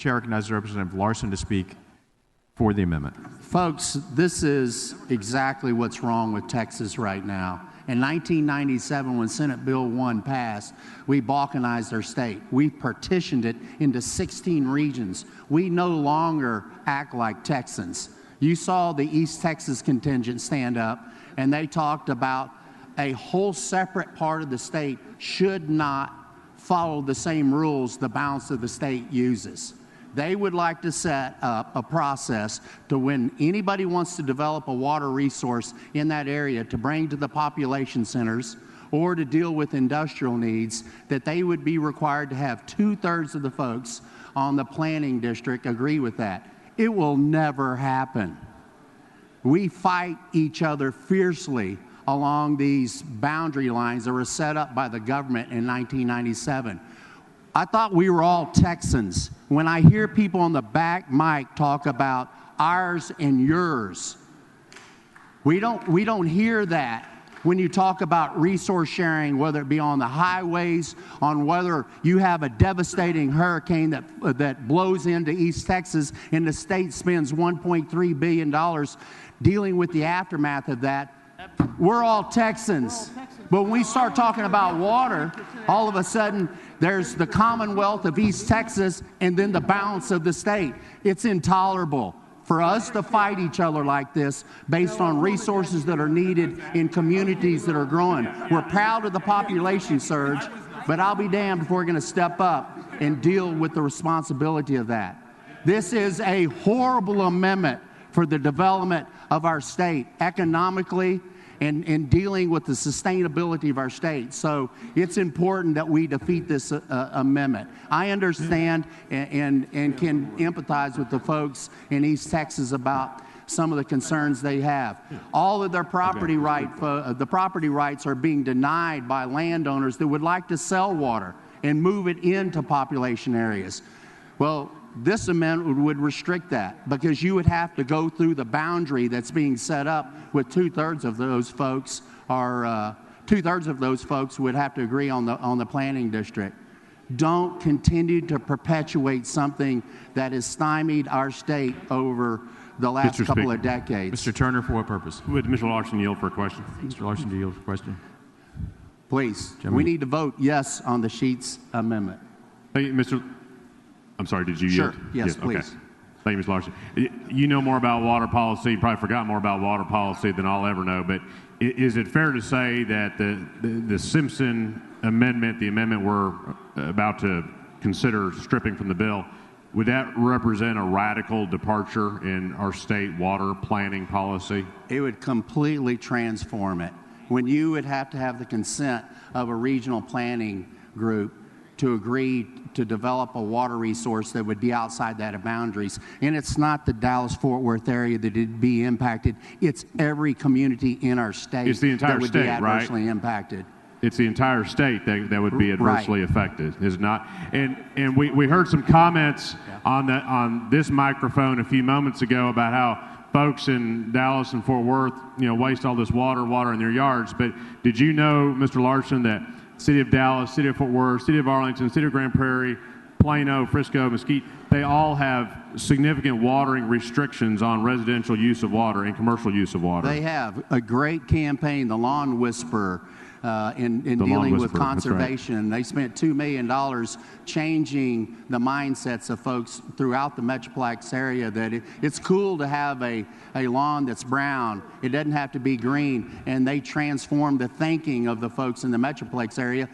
Chair recognizes Representative Larson to speak for the amendment. Folks, this is exactly what's wrong with Texas right now. In 1997, when Senate Bill 1 passed, we balkanized our state. We partitioned it into 16 regions. We no longer act like Texans. You saw the East Texas contingent stand up, and they talked about a whole separate part of the state should not follow the same rules the balance of the state uses. They would like to set up a process to when anybody wants to develop a water resource in that area to bring to the population centers or to deal with industrial needs, that they would be required to have 2/3 of the folks on the planning district agree with that. It will never happen. We fight each other fiercely along these boundary lines that were set up by the government in 1997. I thought we were all Texans. When I hear people on the back mic talk about ours and yours, we don't hear that when you talk about resource sharing, whether it be on the highways, on whether you have a devastating hurricane that blows into East Texas and the state spends $1.3 billion dealing with the aftermath of that. We're all Texans. But when we start talking about water, all of a sudden there's the Commonwealth of East Texas and then the balance of the state. It's intolerable for us to fight each other like this based on resources that are needed in communities that are growing. We're proud of the population surge, but I'll be damned if we're going to step up and deal with the responsibility of that. This is a horrible amendment for the development of our state economically and in dealing with the sustainability of our state. So it's important that we defeat this amendment. I understand and can empathize with the folks in East Texas about some of the concerns they have. All of their property the property rights are being denied by landowners that would like to sell water and move it into population areas. Well, this amendment would restrict that because you would have to go through the boundary that's being set up with 2/3 of those folks are 2/3 of those folks would have to agree on the planning district. Don't continue to perpetuate something that has stymied our state over the last couple of decades. Mr. Turner, for what purpose? Would Mr. Larson yield for a question? Mr. Larson, do you yield for a question? Please. Gentlemen. We need to vote yes on the Sheets amendment. Hey, I'm sorry, did you yield? Sure. Yes, please. Okay. Thank you, Mr. Larson. You know more about water policy, you probably forgot more about water policy than I'll ever know, but is it fair to say that the Simpson amendment, the amendment we're about to consider stripping from the bill, would that represent a radical departure in our state water planning policy? It would completely transform it. When you would have to have the consent of a regional planning group to agree to develop a water resource that would be outside that boundaries. And it's not the Dallas-Fort Worth area that would be impacted. It's every community in our state it's the entire that would state, be adversely right? impacted. It's the entire state that would be adversely right. affected, is it not? And we heard some comments on this microphone a few moments ago about how folks in Dallas and Fort Worth, waste all this water in their yards. But did you know, Mr. Larson, that City of Dallas, City of Fort Worth, City of Arlington, City of Grand Prairie, Plano, Frisco, Mesquite, they all have significant watering restrictions on residential use of water and commercial use of water? They have a great campaign, the Lawn Whisperer, in dealing with conservation. Right. They spent $2 million changing the mindsets of folks throughout the Metroplex area that it's cool to have a lawn that's brown. It doesn't have to be green. And they transformed the thinking of the folks in the Metroplex area.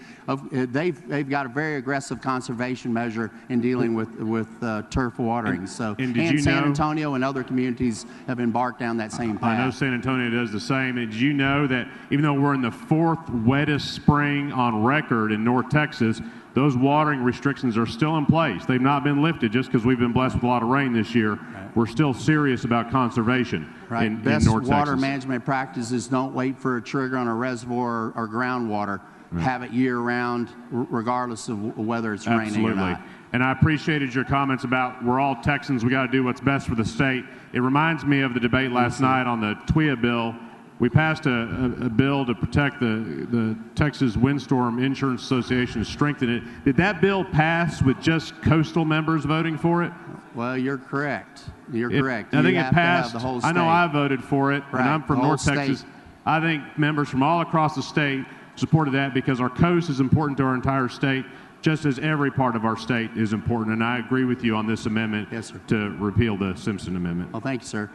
They've got a very aggressive conservation measure in dealing with turf watering. And San Antonio and other communities have embarked down that same path. I know San Antonio does the same. And did you know that even though we're in the 4th wettest spring on record in North Texas, those watering restrictions are still in place? They've not been lifted just because we've been blessed with a lot of rain this year. Right. We're still serious about conservation in North Texas. Water management practices don't wait for a trigger on a reservoir or groundwater. Right. Have it year-round, regardless of whether it's raining or not. And I appreciated your comments about we're all Texans, we got to do what's best for the state. It reminds me of the debate last night on the TWIA bill we passed a bill to protect the Texas Windstorm Insurance Association, to strengthen it. Did that bill pass with just coastal members voting for it? Well, you're correct. You're correct. I think You it have to have passed. the whole state. I know I voted for it, Right, and I'm from the whole North Texas. state. I think members from all across the state supported that because our coast is important to our entire state, just as every part of our state is important. And I agree with you on this amendment. Yes, sir. To repeal the Simpson amendment. Well, thank you, sir.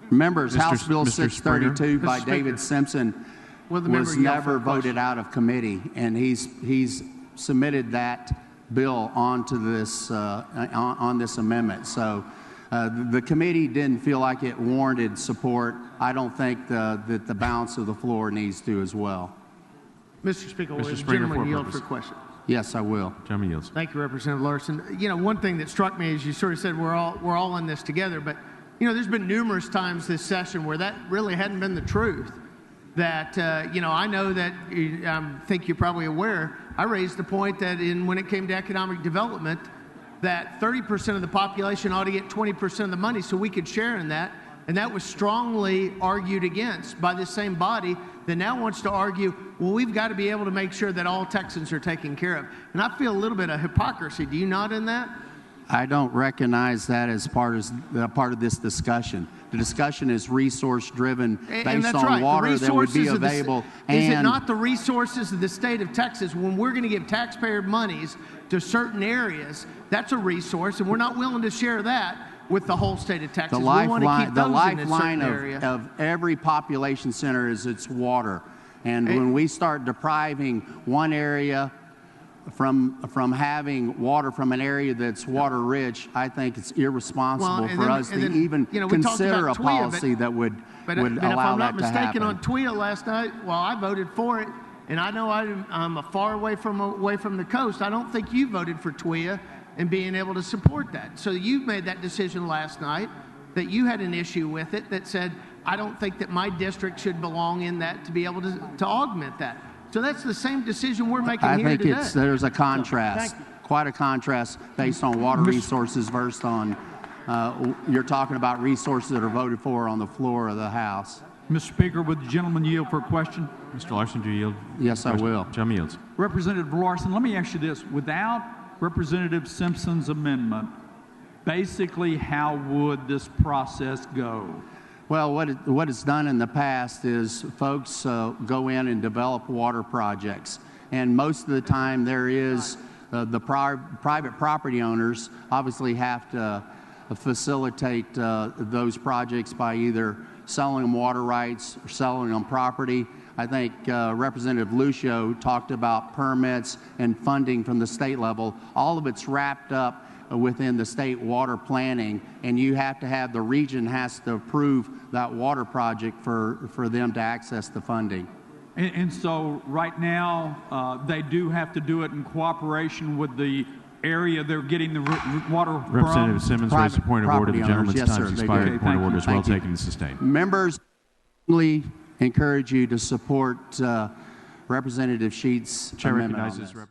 Members, House Bill Mr. 632 by Mr. David Simpson Will the member was yield for never a question? voted out of committee, and he's submitted that bill onto this on this amendment. So the committee didn't feel like it warranted support. I don't think that the balance of the floor needs to as well. Mr. Speaker, will the Springer, gentleman for a yield purpose. for a question? Yes, I will. Gentleman yields. Thank you, Representative Larson. You know, one thing that struck me is you sort of said we're all in this together, but you know, there's been numerous times this session where that really hadn't been the truth. That you know, I know that I think you're probably aware. I raised the point that when it came to economic development, that 30% of the population ought to get 20% of the money, so we could share in that. And that was strongly argued against by this same body that now wants to argue, well, we've got to be able to make sure that all Texans are taken care of. And I feel a little bit of hypocrisy. Do you not in that? I don't recognize that as part of this discussion. The discussion is resource-driven And based that's on right. water The that would be resources of the available. Is it not the resources of the state of Texas when we're going to give taxpayer monies to certain areas? That's a resource, and we're not willing to share that with the whole state of Texas. The we want to keep lifeline those in a certain area. of every population center is its water. And when we start depriving one area from having water from an area that's water rich, I think it's irresponsible for us to even consider a policy that would But allow if I'm not that to mistaken, happen. on TWIA last night, well, I voted for it, and I know I'm far away from the coast. I don't think you voted for TWIA and being able to support that. So you made that decision last night that you had an issue with it that said, I don't think that my district should belong in that to be able to augment that. So that's the same decision we're making here today. I think there's a contrast, quite a contrast based on water resources versus on, you're talking about resources that are voted for on the floor of the House. Mr. Speaker, would the gentleman yield for a question? Mr. Larson, do you yield? Yes, I will. Gentleman yields. Representative Larson, let me ask you this. Without Representative Simpson's amendment, basically how would this process go? Well, what it's done in the past is folks go in and develop water projects. And most of the time there is the private property owners obviously have to facilitate those projects by either selling them water rights or selling them property. I think Representative Lucio talked about permits and funding from the state level. All of it's wrapped up within the state water planning, and you have to have, the region has to approve that water project for them to access the funding. And so right now, they do have to do it in cooperation with the area they're getting the water from. Representative Simmons raised a point of order. The gentleman's Yes, time sir, has they expired. do. Point of order is well Thank you. taken and sustained. Members, encourage you to support Representative Sheets' Chair amendment on recognizes this.